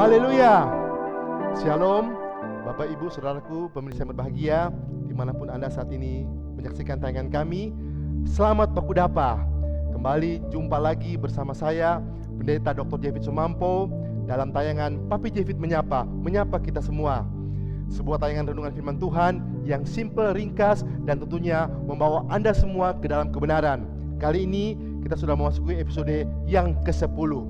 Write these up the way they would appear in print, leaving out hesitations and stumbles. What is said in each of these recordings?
Haleluya. Shalom Bapak Ibu Saudaraku pemirsa yang berbahagia dimanapun Anda saat ini menyaksikan tayangan kami. Selamat Bakudapa. Kembali jumpa lagi bersama saya Pendeta Dr. David Sumampo dalam tayangan Papi David menyapa kita semua. Sebuah tayangan renungan firman Tuhan yang simple, ringkas, dan tentunya membawa Anda semua ke dalam kebenaran. Kali ini kita sudah memasuki episode yang ke-10.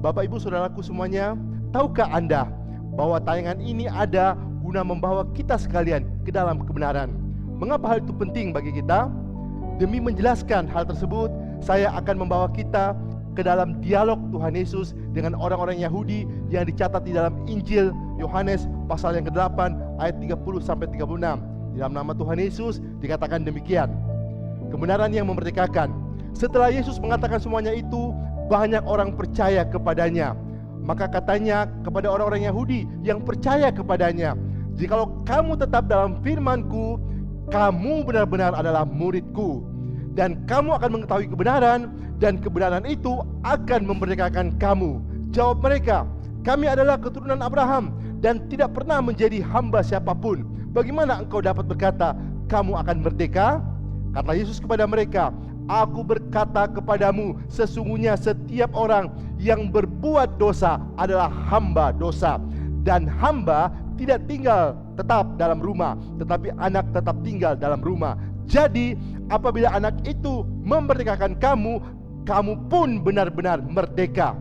Bapak Ibu Saudaraku semuanya, tahukah Anda bahwa tayangan ini ada guna membawa kita sekalian ke dalam kebenaran? Mengapa hal itu penting bagi kita? Demi menjelaskan hal tersebut, saya akan membawa kita ke dalam dialog Tuhan Yesus dengan orang-orang Yahudi yang dicatat di dalam Injil Yohanes pasal yang ke-8 ayat 30-36. Di dalam nama Tuhan Yesus dikatakan demikian. Kebenaran yang memerdekakan. Setelah Yesus mengatakan semuanya itu, banyak orang percaya kepadanya. Maka katanya kepada orang-orang Yahudi yang percaya kepadanya, "Jikalau kamu tetap dalam firman-Ku, kamu benar-benar adalah murid-Ku, dan kamu akan mengetahui kebenaran, dan kebenaran itu akan memerdekakan kamu." Jawab mereka, "Kami adalah keturunan Abraham dan tidak pernah menjadi hamba siapapun. Bagaimana engkau dapat berkata, kamu akan merdeka?" Kata Yesus kepada mereka, "Aku berkata kepadamu, sesungguhnya setiap orang yang berbuat dosa adalah hamba dosa. Dan hamba tidak tinggal tetap dalam rumah, tetapi anak tetap tinggal dalam rumah. Jadi apabila anak itu memerdekakan kamu, kamu pun benar-benar merdeka."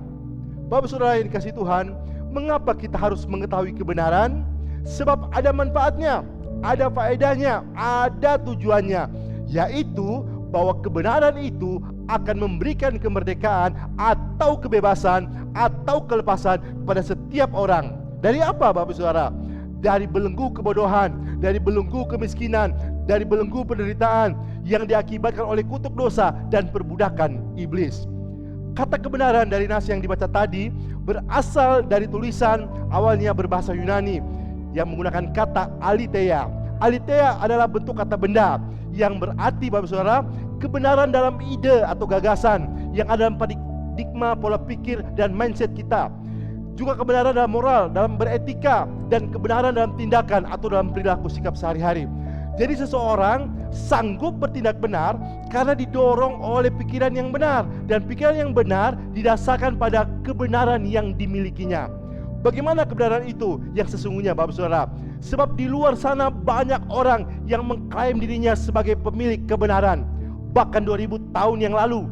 Bapak Saudara yang dikasihi Tuhan, mengapa kita harus mengetahui kebenaran? Sebab ada manfaatnya, ada faedahnya, ada tujuannya, yaitu bahwa kebenaran itu akan memberikan kemerdekaan atau kebebasan atau kelepasan kepada setiap orang. Dari apa Bapak Saudara? Dari belenggu kebodohan, dari belenggu kemiskinan, dari belenggu penderitaan yang diakibatkan oleh kutuk dosa dan perbudakan iblis. Kata kebenaran dari nas yang dibaca tadi berasal dari tulisan awalnya berbahasa Yunani yang menggunakan kata aletheia. Aletheia adalah bentuk kata benda yang berarti Bapak Saudara kebenaran dalam ide atau gagasan yang ada dalam paradigma pola pikir dan mindset kita. Juga kebenaran dalam moral, dalam beretika, dan kebenaran dalam tindakan atau dalam perilaku sikap sehari-hari. Jadi seseorang sanggup bertindak benar karena didorong oleh pikiran yang benar, dan pikiran yang benar didasarkan pada kebenaran yang dimilikinya. Bagaimana kebenaran itu yang sesungguhnya Bapak Saudara? Sebab di luar sana banyak orang yang mengklaim dirinya sebagai pemilik kebenaran. Bahkan 2000 tahun yang lalu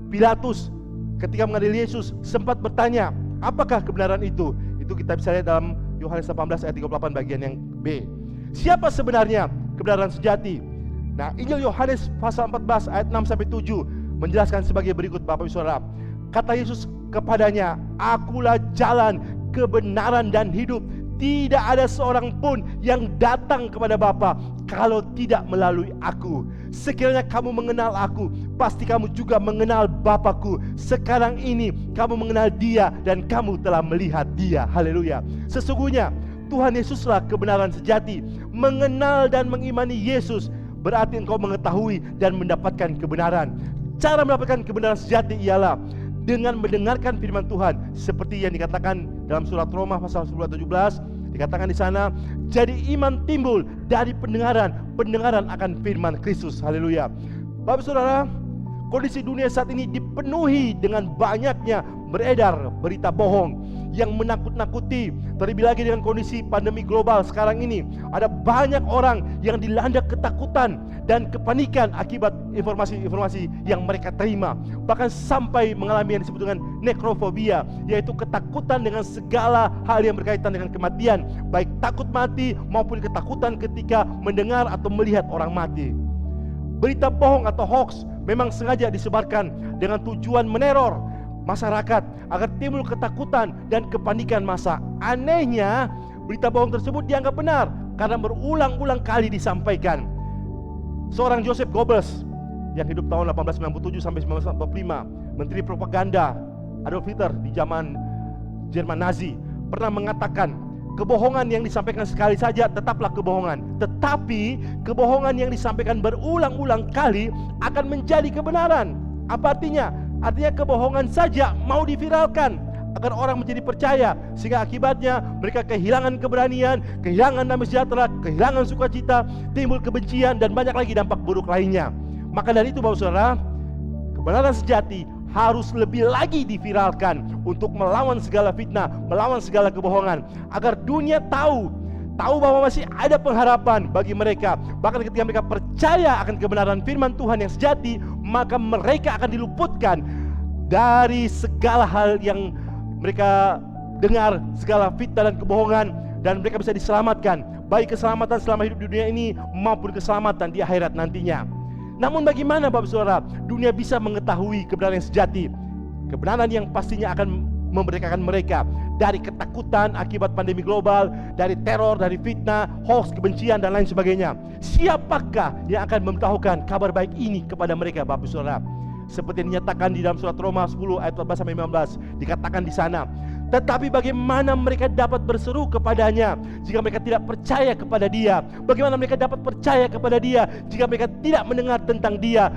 Pilatus ketika mengadili Yesus sempat bertanya, apakah kebenaran itu? Itu kita bisa lihat dalam Yohanes 18 ayat 38 bagian yang B. Siapa sebenarnya kebenaran sejati? Nah, Injil Yohanes pasal 14 ayat 6-7 menjelaskan sebagai berikut Bapak Ibu Saudara. Kata Yesus kepadanya, "Akulah jalan, kebenaran dan hidup. Tidak ada seorang pun yang datang kepada Bapa kalau tidak melalui aku. Sekiranya kamu mengenal aku, pasti kamu juga mengenal Bapakku. Sekarang ini kamu mengenal Dia dan kamu telah melihat Dia." Haleluya. Sesungguhnya Tuhan Yesuslah kebenaran sejati. Mengenal dan mengimani Yesus berarti engkau mengetahui dan mendapatkan kebenaran. Cara mendapatkan kebenaran sejati ialah dengan mendengarkan firman Tuhan, seperti yang dikatakan dalam surat Roma pasal 10 ayat 17. Dikatakan di sana, jadi iman timbul dari pendengaran, pendengaran akan firman Kristus. Haleluya. Bapak Saudara, kondisi dunia saat ini dipenuhi dengan banyaknya beredar berita bohong yang menakut-nakuti. Terlebih lagi dengan kondisi pandemi global sekarang ini, ada banyak orang yang dilanda ketakutan dan kepanikan akibat informasi-informasi yang mereka terima. Bahkan sampai mengalami yang disebut dengan nekrofobia, yaitu ketakutan dengan segala hal yang berkaitan dengan kematian, baik takut mati maupun ketakutan ketika mendengar atau melihat orang mati. Berita bohong atau hoax memang sengaja disebarkan dengan tujuan meneror masyarakat agar timbul ketakutan dan kepanikan massa. Anehnya, berita bohong tersebut dianggap benar karena berulang-ulang kali disampaikan. Seorang Joseph Goebbels yang hidup tahun 1897 sampai 1945, menteri propaganda Adolf Hitler di zaman Jerman Nazi, pernah mengatakan, kebohongan yang disampaikan sekali saja tetaplah kebohongan, tetapi kebohongan yang disampaikan berulang-ulang kali akan menjadi kebenaran. Apa artinya? Artinya kebohongan saja mau diviralkan agar orang menjadi percaya, sehingga akibatnya mereka kehilangan keberanian, kehilangan damai sejahtera, kehilangan sukacita, timbul kebencian dan banyak lagi dampak buruk lainnya. Maka dari itu Bapak Saudara, kebenaran sejati harus lebih lagi diviralkan untuk melawan segala fitnah, melawan segala kebohongan, agar dunia tahu bahwa masih ada pengharapan bagi mereka. Bahkan ketika mereka percaya akan kebenaran firman Tuhan yang sejati, maka mereka akan diluputkan dari segala hal yang mereka dengar, segala fitnah dan kebohongan, dan mereka bisa diselamatkan, baik keselamatan selama hidup di dunia ini maupun keselamatan di akhirat nantinya. Namun bagaimana Bapak Saudara dunia bisa mengetahui kebenaran yang sejati, kebenaran yang pastinya akan memerdekakan mereka dari ketakutan akibat pandemi global, dari teror, dari fitnah, hoax, kebencian dan lain sebagainya? Siapakah yang akan memberitahukan kabar baik ini kepada mereka Bapak Saudara? Seperti yang dinyatakan di dalam surat Roma 10 ayat 14-15, dikatakan di sana, tetapi bagaimana mereka dapat berseru kepadanya jika mereka tidak percaya kepada Dia? Bagaimana mereka dapat percaya kepada Dia jika mereka tidak mendengar tentang Dia?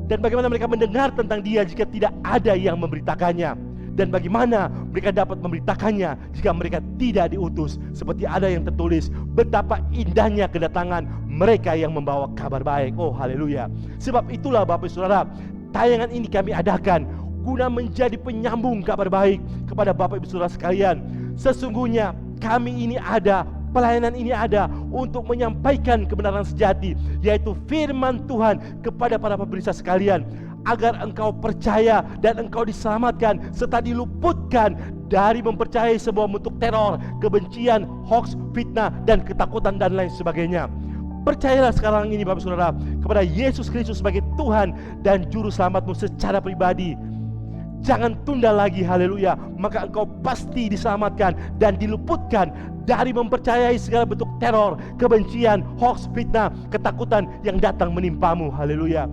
Dan bagaimana mereka mendengar tentang Dia jika tidak ada yang memberitakannya? Dan bagaimana mereka dapat memberitakannya jika mereka tidak diutus? Seperti ada yang tertulis, betapa indahnya kedatangan mereka yang membawa kabar baik. Oh haleluya. Sebab itulah Bapak Saudara, tayangan ini kami adakan guna menjadi penyambung kabar baik kepada Bapak Ibu Saudara sekalian. Sesungguhnya kami ini ada, pelayanan ini ada untuk menyampaikan kebenaran sejati, yaitu firman Tuhan kepada para pemirsa sekalian, agar engkau percaya dan engkau diselamatkan serta diluputkan dari mempercayai sebuah bentuk teror, kebencian, hoax, fitnah, dan ketakutan dan lain sebagainya. Percayalah sekarang ini Bapak Saudara kepada Yesus Kristus sebagai Tuhan dan Juru Selamatmu secara pribadi. Jangan tunda lagi, haleluya. Maka engkau pasti diselamatkan dan diluputkan dari mempercayai segala bentuk teror, kebencian, hoax, fitnah, ketakutan yang datang menimpamu, haleluya.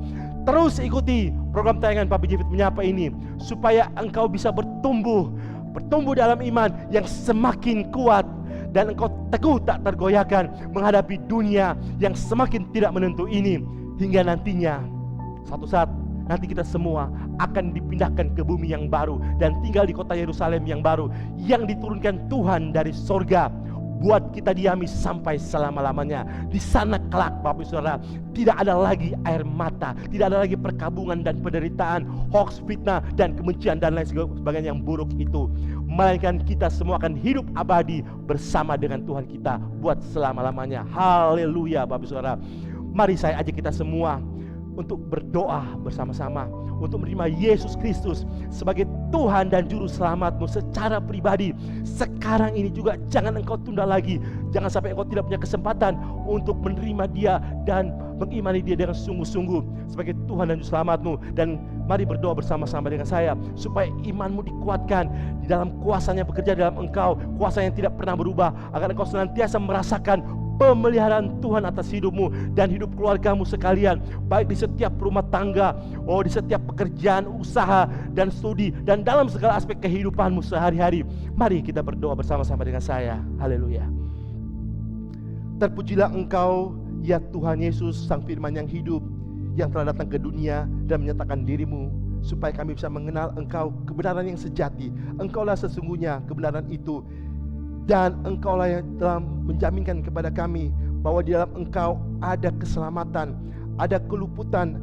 Terus ikuti program tayangan Papi Jefit Menyapa ini, supaya engkau bisa bertumbuh dalam iman yang semakin kuat, dan engkau teguh tak tergoyahkan menghadapi dunia yang semakin tidak menentu ini, hingga nantinya satu saat nanti kita semua akan dipindahkan ke bumi yang baru dan tinggal di kota Yerusalem yang baru yang diturunkan Tuhan dari sorga buat kita diami sampai selama-lamanya. Di sana kelak Bapak Saudara tidak ada lagi air mata, tidak ada lagi perkabungan dan penderitaan, hoax, fitnah dan kebencian dan lain sebagainya yang buruk itu. Melainkan kita semua akan hidup abadi bersama dengan Tuhan kita buat selama-lamanya. Haleluya Bapak Saudara. Mari saya ajak kita semua untuk berdoa bersama-sama, untuk menerima Yesus Kristus sebagai Tuhan dan Juru Selamatmu secara pribadi. Sekarang ini juga jangan engkau tunda lagi. Jangan sampai engkau tidak punya kesempatan untuk menerima Dia dan mengimani Dia dengan sungguh-sungguh sebagai Tuhan dan Juru Selamatmu. Dan mari berdoa bersama-sama dengan saya supaya imanmu dikuatkan di dalam kuasa-Nya bekerja dalam engkau, kuasa yang tidak pernah berubah, agar engkau senantiasa merasakan pemeliharaan Tuhan atas hidupmu dan hidup keluargamu sekalian, baik di setiap rumah tangga, di setiap pekerjaan, usaha, dan studi, dan dalam segala aspek kehidupanmu sehari-hari. Mari kita berdoa bersama-sama dengan saya. Haleluya. Terpujilah Engkau, ya Tuhan Yesus, Sang Firman yang hidup, yang telah datang ke dunia dan menyatakan dirimu, supaya kami bisa mengenal Engkau, kebenaran yang sejati. Engkaulah sesungguhnya kebenaran itu, dan Engkaulah yang telah menjaminkan kepada kami bahwa di dalam Engkau ada keselamatan, ada keluputan.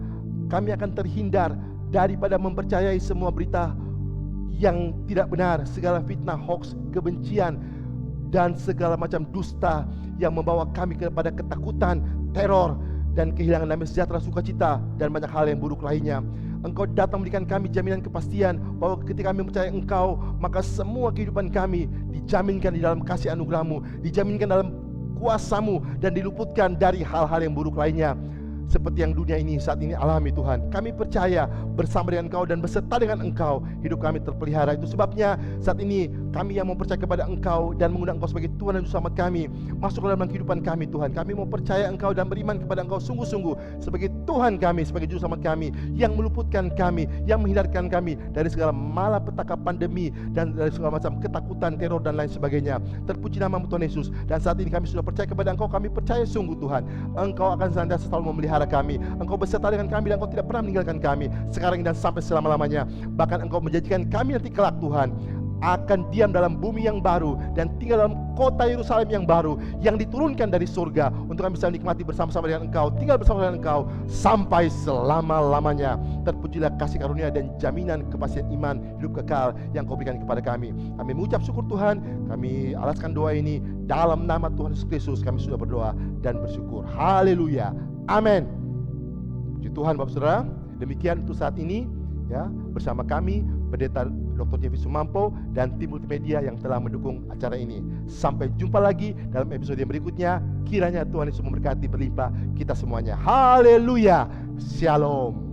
Kami akan terhindar daripada mempercayai semua berita yang tidak benar, segala fitnah, hoax, kebencian, dan segala macam dusta yang membawa kami kepada ketakutan, teror, dan kehilangan damai sejahtera, sukacita, dan banyak hal yang buruk lainnya. Engkau datang memberikan kami jaminan kepastian bahwa ketika kami percaya Engkau, maka semua kehidupan kami dijaminkan di dalam kasih anugerah-Mu, dijaminkan dalam kuasa-Mu, dan diluputkan dari hal-hal yang buruk lainnya seperti yang dunia ini saat ini alami. Tuhan, kami percaya bersama dengan Engkau dan beserta dengan Engkau hidup kami terpelihara. Itu sebabnya saat ini kami yang mau percaya kepada Engkau dan mengundang Engkau sebagai Tuhan dan Juru Selamat kami masuk dalam kehidupan kami. Tuhan, kami mau percaya Engkau dan beriman kepada Engkau sungguh-sungguh sebagai Tuhan kami, sebagai Juru Selamat kami, yang meluputkan kami, yang menghindarkan kami dari segala malapetaka pandemi dan dari segala macam ketakutan, teror, dan lain sebagainya. Terpuji nama-Mu Tuhan Yesus. Dan saat ini kami sudah percaya kepada Engkau. Kami percaya sungguh Tuhan, Engkau akan senantiasa selalu memelihara kami. Engkau beserta dengan kami dan Engkau tidak pernah meninggalkan kami sekarang dan sampai selama-lamanya. Bahkan Engkau menjanjikan kami nanti kelak Tuhan akan diam dalam bumi yang baru dan tinggal dalam kota Yerusalem yang baru yang diturunkan dari surga untuk kami bisa menikmati bersama-sama dengan Engkau, tinggal bersama dengan Engkau sampai selama-lamanya. Terpujilah kasih karunia dan jaminan kepastian iman hidup kekal yang Kau berikan kepada kami. Kami mengucap syukur Tuhan, kami alaskan doa ini dalam nama Tuhan Yesus Kristus. Kami sudah berdoa dan bersyukur. Haleluya, amin. Puji Tuhan Bapak Saudara. Demikian untuk saat ini ya, bersama kami Pendeta Dr. Jeffy Sumampo dan tim multimedia yang telah mendukung acara ini. Sampai jumpa lagi dalam episode yang berikutnya. Kiranya Tuhan Yesus memberkati berlimpah kita semuanya. Haleluya. Shalom.